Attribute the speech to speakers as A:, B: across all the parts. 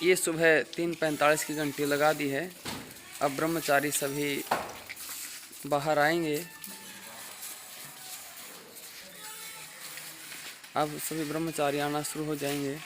A: ये सुबह 3:45 की घंटी लगा दी है। अब ब्रह्मचारी सभी बाहर आएंगे। अब सभी ब्रह्मचारी आना शुरू हो जाएंगे।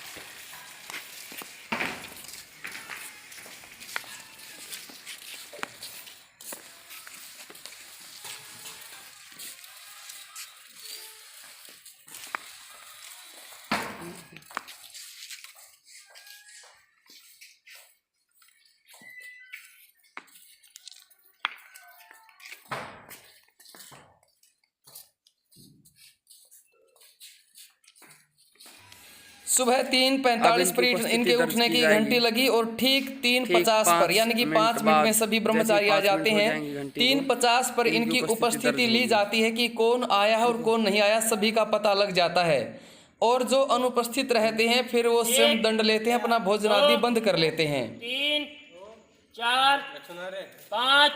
B: सुबह 3:45 पर इनके उठने की घंटी लगी और ठीक 3:50 पर यानी कि 5 मिनट में सभी ब्रह्मचारी आ जाते हैं। 3:50 पर इनकी उपस्थिति ली जाती है कि कौन आया है और कौन नहीं आया, सभी का पता लग जाता है। और जो अनुपस्थित रहते हैं फिर वो स्वयं दंड लेते हैं, अपना भोजन आदि बंद कर लेते हैं।
C: 3 4 5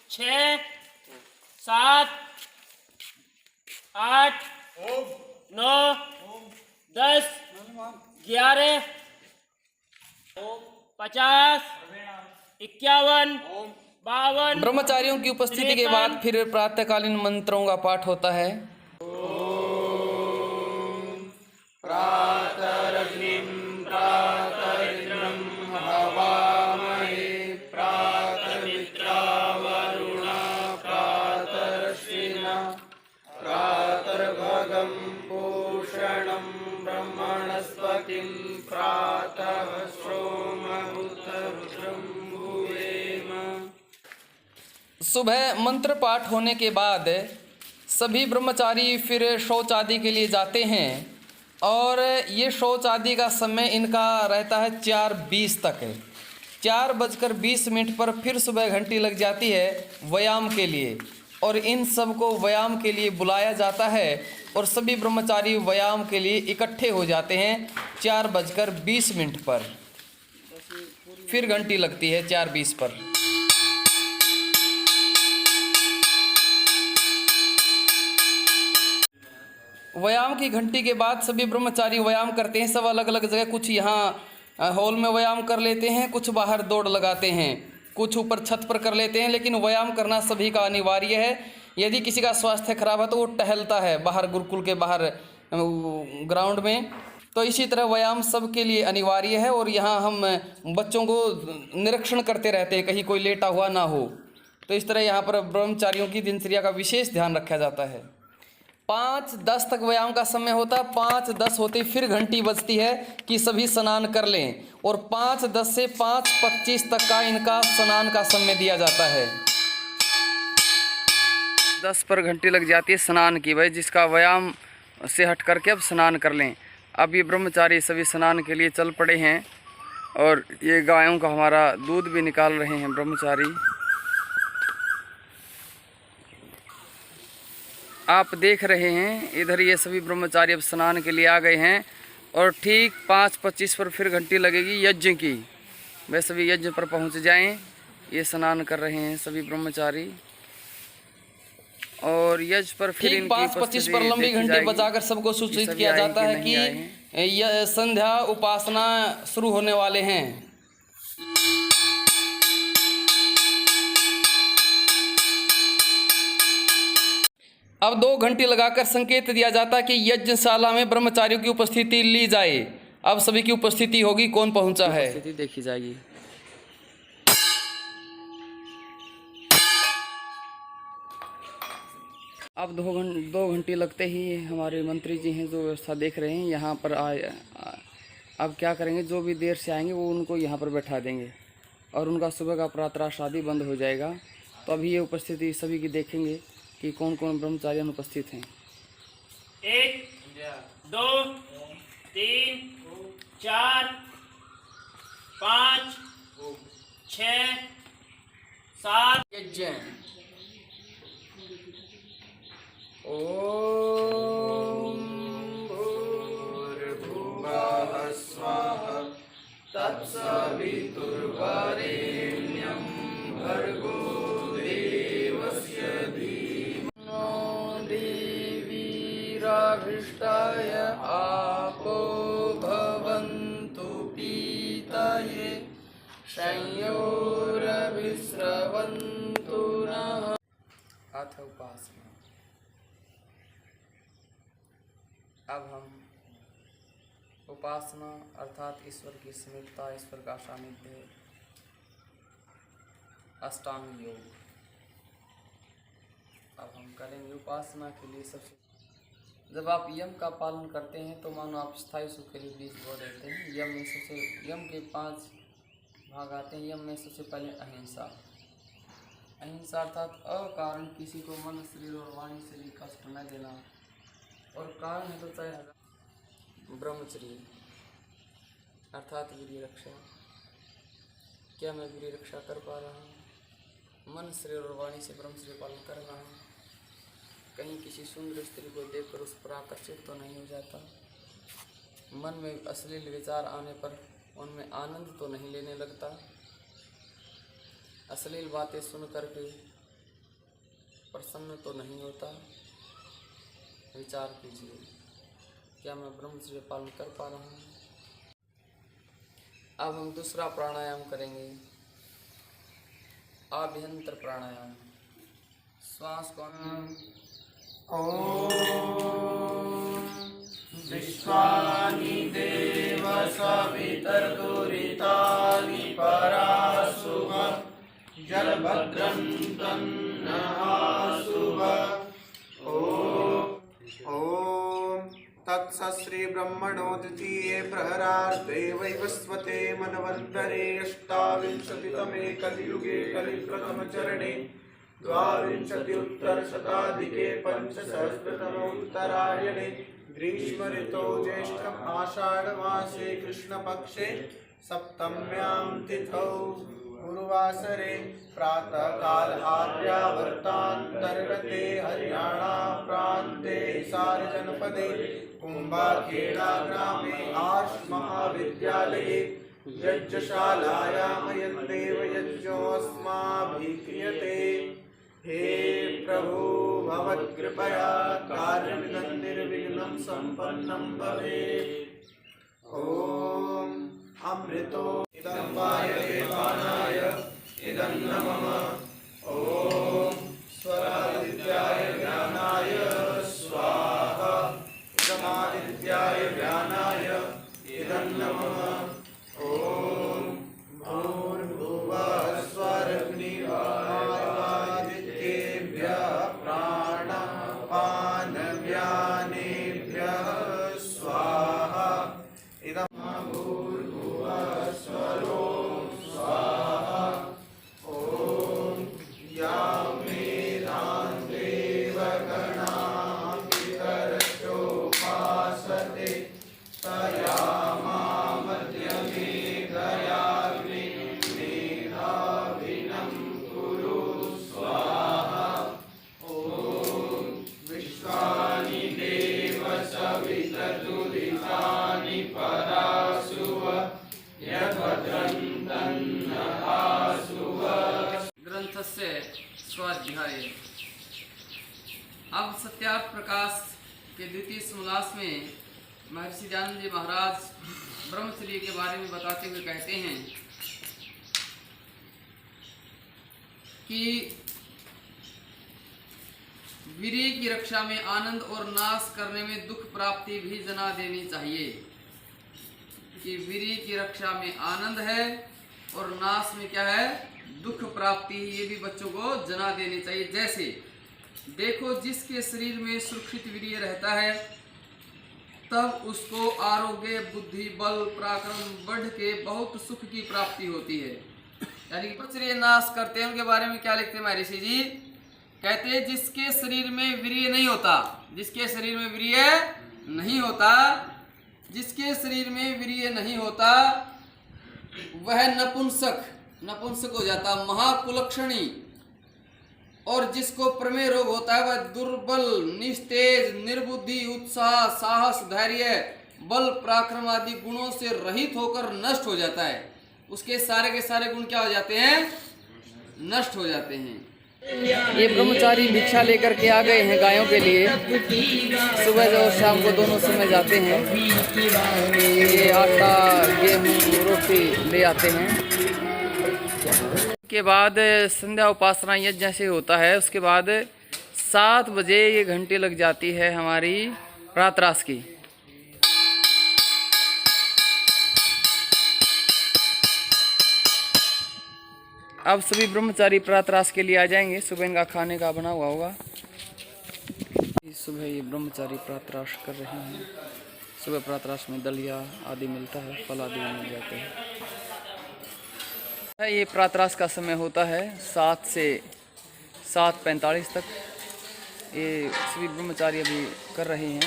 C: 6 7 8 9 10 11 50 51 52।
B: ब्रह्मचारियों की उपस्थिति के बाद फिर प्रातःकालीन मंत्रों का पाठ होता है। सुबह मंत्र पाठ होने के बाद सभी ब्रह्मचारी फिर शौच आदि के लिए जाते हैं और ये शौच आदि का समय इनका रहता है 4:20 तक। 4:20 पर फिर सुबह घंटी लग जाती है व्यायाम के लिए और इन सब को व्यायाम के लिए बुलाया जाता है और सभी ब्रह्मचारी व्यायाम के लिए इकट्ठे हो जाते हैं 4:20 पर। फिर घंटी लगती है 4:20 पर। व्यायाम की घंटी के बाद सभी ब्रह्मचारी व्यायाम करते हैं, सब अलग अलग जगह। कुछ यहाँ हॉल में व्यायाम कर लेते हैं, कुछ बाहर दौड़ लगाते हैं, कुछ ऊपर छत पर कर लेते हैं, लेकिन व्यायाम करना सभी का अनिवार्य है। यदि किसी का स्वास्थ्य खराब है तो वो टहलता है बाहर गुरुकुल के बाहर ग्राउंड में। तो इसी तरह व्यायाम सबके लिए अनिवार्य है और यहाँ हम बच्चों को निरीक्षण करते रहते हैं कहीं कोई लेटा हुआ ना हो। तो इस तरह यहाँ पर ब्रह्मचारियों की दिनचर्या का विशेष ध्यान रखा जाता है। 5:10 तक व्यायाम का समय होता है। 5:10 होते फिर घंटी बजती है कि सभी स्नान कर लें और 5:10 से 5:25 तक का इनका स्नान का समय दिया जाता है।
A: 10 पर घंटी लग जाती है स्नान की। भाई जिसका व्यायाम से हट करके अब स्नान कर लें। अब ये ब्रह्मचारी सभी स्नान के लिए चल पड़े हैं और ये गायों का हमारा दूध भी निकाल रहे हैं ब्रह्मचारी। आप देख रहे हैं इधर ये सभी ब्रह्मचारी अब स्नान के लिए आ गए हैं और ठीक 5:25 पर फिर घंटी लगेगी यज्ञ की। वे सभी यज्ञ पर पहुंच जाएं। ये स्नान कर रहे हैं सभी ब्रह्मचारी और यज्ञ पर फिर
B: ठीक 5:25 पर लंबी घंटी बजाकर सबको सूचित किया जाता है कि यह संध्या उपासना शुरू होने वाले हैं। अब 2 घंटी लगाकर संकेत दिया जाता है कि यज्ञशाला में ब्रह्मचारियों की उपस्थिति ली जाए। अब सभी की उपस्थिति होगी, कौन पहुंचा है
A: उपस्थिति देखी जाएगी। अब 2 घंटी लगते ही हमारे मंत्री जी हैं जो व्यवस्था देख रहे हैं यहाँ पर अब क्या करेंगे, जो भी देर से आएंगे वो उनको यहाँ पर बैठा देंगे और उनका सुबह का प्रातः आदि बंद हो जाएगा। तो अभी ये उपस्थिति सभी की देखेंगे कि कौन कौन ब्रह्मचारी अनुपस्थित हैं।
C: 1 2 3 4 5 6 7
B: यज्ञ
D: तत्सवितुर्वरेण्यं भर्गो देवस्य धीमहि देवीराभृष्टाय आपो भवन्तु पीता
A: संयोरविस्रवन्तु नः। अथ उपासना। अब हम उपासना अर्थात ईश्वर की समीपता, ईश्वर का सानिध्य, अष्टांग योग अब हम करेंगे। उपासना के लिए सबसे जब आप यम का पालन करते हैं तो मानो आप स्थायी सुख के लिए बीज बो देते हैं। यम के 5 भाग आते हैं। यम में सबसे पहले अहिंसा। अहिंसा अर्थात अकारण किसी को मन, शरीर और वाणी से भी कष्ट न देना, और कारण है तो चाहे ब्रह्मचर्य अर्थात वीर्य रक्षा। क्या मैं वीर्य रक्षा कर पा रहा हूँ? मन, शरीर और वाणी से ब्रह्मचर्य पालन कर रहा हूँ? कहीं किसी सुंदर स्त्री को देखकर उस पर आकर्षित तो नहीं हो जाता? मन में अश्लील विचार आने पर उनमें आनंद तो नहीं लेने लगता? अश्लील बातें सुन करके प्रसन्न तो नहीं होता? विचार कीजिए, क्या मैं ब्रह्मचर्य पालन कर पा रहा हूँ? अब हम दूसरा प्राणायाम करेंगे, आभ्यंतर प्राणायाम। श्वास को
D: विश्वानि देव सवितर्दुरितानि पराशुभ जलभद्रं तन्नःशुभ। ॐ तत्सत् श्री ब्रह्मणो द्वितीये प्रहरार्धे वैवस्वते मनवन्तरे अष्टाविंशतितमे कलियुगे कलिप्रथमचरणे 22-उत्तरशताधिके 5सहस्रतमोत्तरायणे ग्रीष्म ऋतौ ज्येष्ठम् आषाढमासे कृष्णपक्षे सप्तम्यां तिथौ गुरुवासरे प्रातःकाल आर्यावर्तान्तर्गते हरियाणा प्रान्ते हिसार जनपदे कुम्भाखेड़ा ग्रामे आर्ष महाविद्यालये यज्ञशालायां देव यज्ञोऽस्माभिः क्रियते। हे प्रभु भवत्कृपया कार्यमिदं निर्विघ्नं सम्पन्नं भवेत्। ॐ अमृतो इदं वायवे पानाय इदं न मम। ॐ स्वरादित्याय ज्ञानाय स्वाहा इदमादित्याय ज्ञानाय इदं न मम। ॐ भूर्भुवः स्वरग्निवादित्येभ्यः प्राणापानव्यानेभ्यः स्वाहा इदं भूर्भुवः स्वरो स्वाहा। ॐ या मेधां देवगणाः पितरश्चोपासते तया
B: ग्रंथस्य स्वाध्याय। अब सत्यार्थ प्रकाश के द्वितीय समोल्लास में महर्षि दयानंद जी महाराज ब्रह्मचर्य के बारे में बताते हुए कहते हैं कि वीर्य की रक्षा में आनंद और नाश करने में दुख प्राप्ति भी जना देनी चाहिए। कि वीर्य की रक्षा में आनंद है और नाश में क्या है? दुख प्राप्ति। ये भी बच्चों को जना देनी चाहिए। जैसे देखो, जिसके शरीर में सुरक्षित वीर्य रहता है तब उसको आरोग्य, बुद्धि, बल, पराक्रम बढ़ के बहुत सुख की प्राप्ति होती है। यानी कि ब्रह्मचर्य नाश करते हैं उनके बारे में क्या लिखते हैं महर्षि जी? कहते हैं जिसके शरीर में वीर्य नहीं होता, जिसके शरीर में वीर्य नहीं होता, जिसके शरीर में वीर्य नहीं होता वह नपुंसक हो जाता, महाकुलक्षणी। और जिसको प्रमेय रोग होता है वह दुर्बल, निस्तेज, निर्बुद्धि, उत्साह, साहस, धैर्य, बल, पराक्रम आदि गुणों से रहित होकर नष्ट हो जाता है। उसके सारे के सारे गुण क्या हो जाते हैं? नष्ट हो जाते हैं। ये ब्रह्मचारी भिक्षा लेकर के आ गए हैं गायों के लिए। सुबह और शाम को दोनों समय जाते हैं। ये आटा, गेहूँ, रोटी ले आते हैं।
A: इसके बाद संध्या उपासना यज्ञ जैसे होता है, उसके बाद 7 बजे ये घंटी लग जाती है हमारी प्रातराश की। अब सभी ब्रह्मचारी प्रातराश के लिए आ जाएंगे। सुबह इनका खाने का बना हुआ होगा। सुबह ये ब्रह्मचारी प्रातराश कर रहे हैं। सुबह प्रातराश में दलिया आदि मिलता है, फल आदि मिल जाते हैं। ये प्रातराश का समय होता है 7 से 7:45 तक। ये सभी ब्रह्मचारी अभी कर रहे हैं।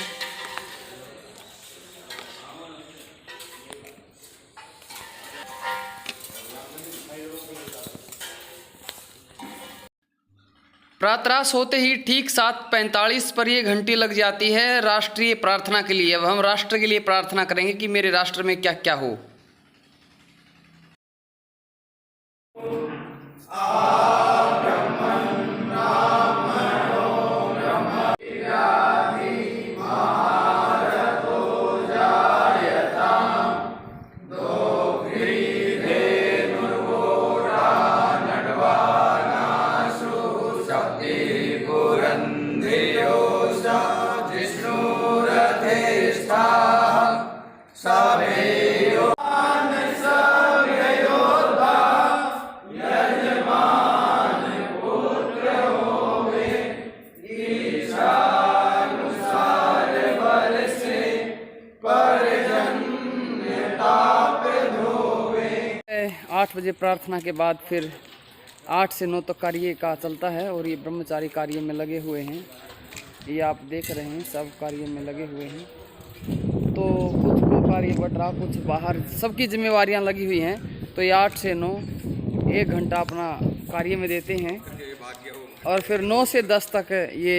B: प्रातराश होते ही ठीक 7:45 पर ये घंटी लग जाती है राष्ट्रीय प्रार्थना के लिए। अब हम राष्ट्र के लिए प्रार्थना करेंगे कि मेरे राष्ट्र में क्या क्या हो।
A: आठ बजे प्रार्थना के बाद फिर 8 से 9 तक कार्य का चलता है और ये ब्रह्मचारी कार्य में लगे हुए हैं। ये आप देख रहे हैं, सब कार्य में लगे हुए हैं। तो कुछ को कार्य बट रहा, कुछ बाहर, सबकी जिम्मेवारियां लगी हुई हैं। तो ये 8 से 9 1 घंटा अपना कार्य में देते हैं और फिर 9 से 10 तक ये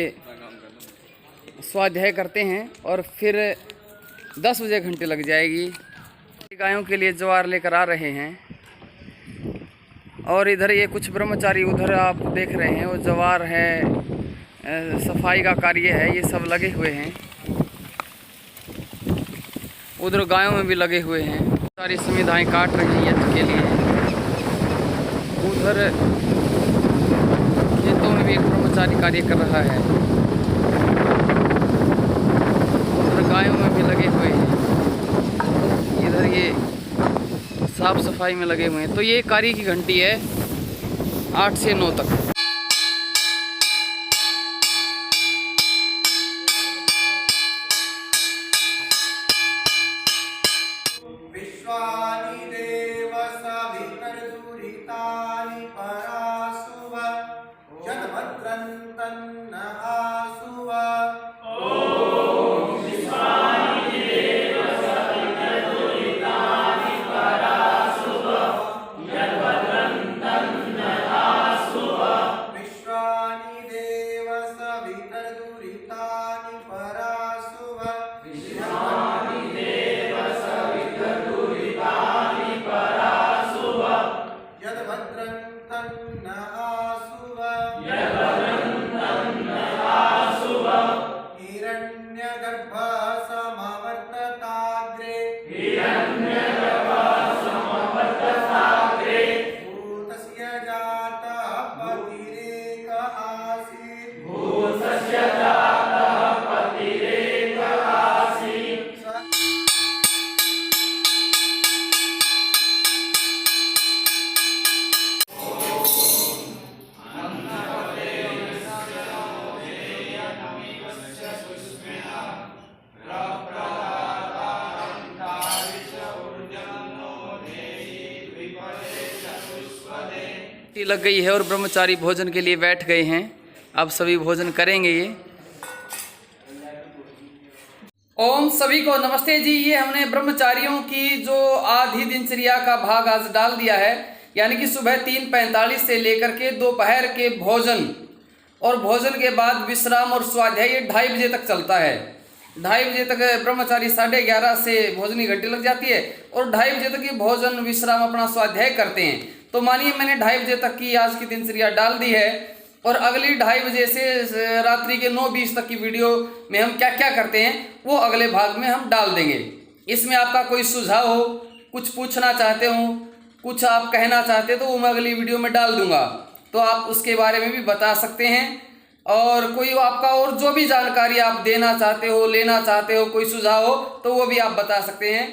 A: स्वाध्याय करते हैं और फिर 10 बजे घंटे लग जाएगी। गायों के लिए ज्वार लेकर आ रहे हैं और इधर ये कुछ ब्रह्मचारी उधर आप देख रहे हैं, वो ज्वार है, सफाई का कार्य है, ये सब लगे हुए हैं। उधर गायों में भी लगे हुए हैं, सारी सुविधाएं काट रही हैं यज्ञ के लिए। उधर खेतों में भी एक ब्रह्मचारी कार्य कर रहा है, उधर गायों में भी लगे हुए हैं, इधर ये साफ सफाई में लगे हुए हैं। तो ये कार्य की घंटी है 8 से 9 तक।
D: विश्वानि देव सवितर्दुरितानि परासुव यद्भद्रं तन्न आसुव।
A: लग गई है और ब्रह्मचारी भोजन के लिए बैठ गए हैं। अब सभी भोजन करेंगे। ये
B: ओम सभी को नमस्ते जी। ये हमने ब्रह्मचारियों की जो आधी दिनचर्या का भाग आज डाल दिया है, यानी कि सुबह 3:45 से लेकर के दोपहर के भोजन और भोजन के बाद विश्राम और स्वाध्याय, ये 2:30 बजे तक चलता है। 2:30 बजे तक ब्रह्मचारी 11:30 से भोजन की घंटी लग जाती है और 2:30 बजे तक ये भोजन विश्राम अपना स्वाध्याय करते हैं। तो मानिए मैंने 2:30 बजे तक की आज की दिनचर्या डाल दी है और अगली 2:30 बजे से रात्रि के 9:20 तक की वीडियो में हम क्या क्या करते हैं वो अगले भाग में हम डाल देंगे। इसमें आपका कोई सुझाव हो, कुछ पूछना चाहते हो कुछ आप कहना चाहते तो वो मैं अगली वीडियो में डाल दूंगा, तो आप उसके बारे में भी बता सकते हैं। और कोई आपका और जो भी जानकारी आप देना चाहते हो, लेना चाहते हो, कोई सुझाव हो तो वो भी आप बता सकते हैं।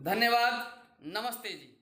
B: धन्यवाद, नमस्ते जी।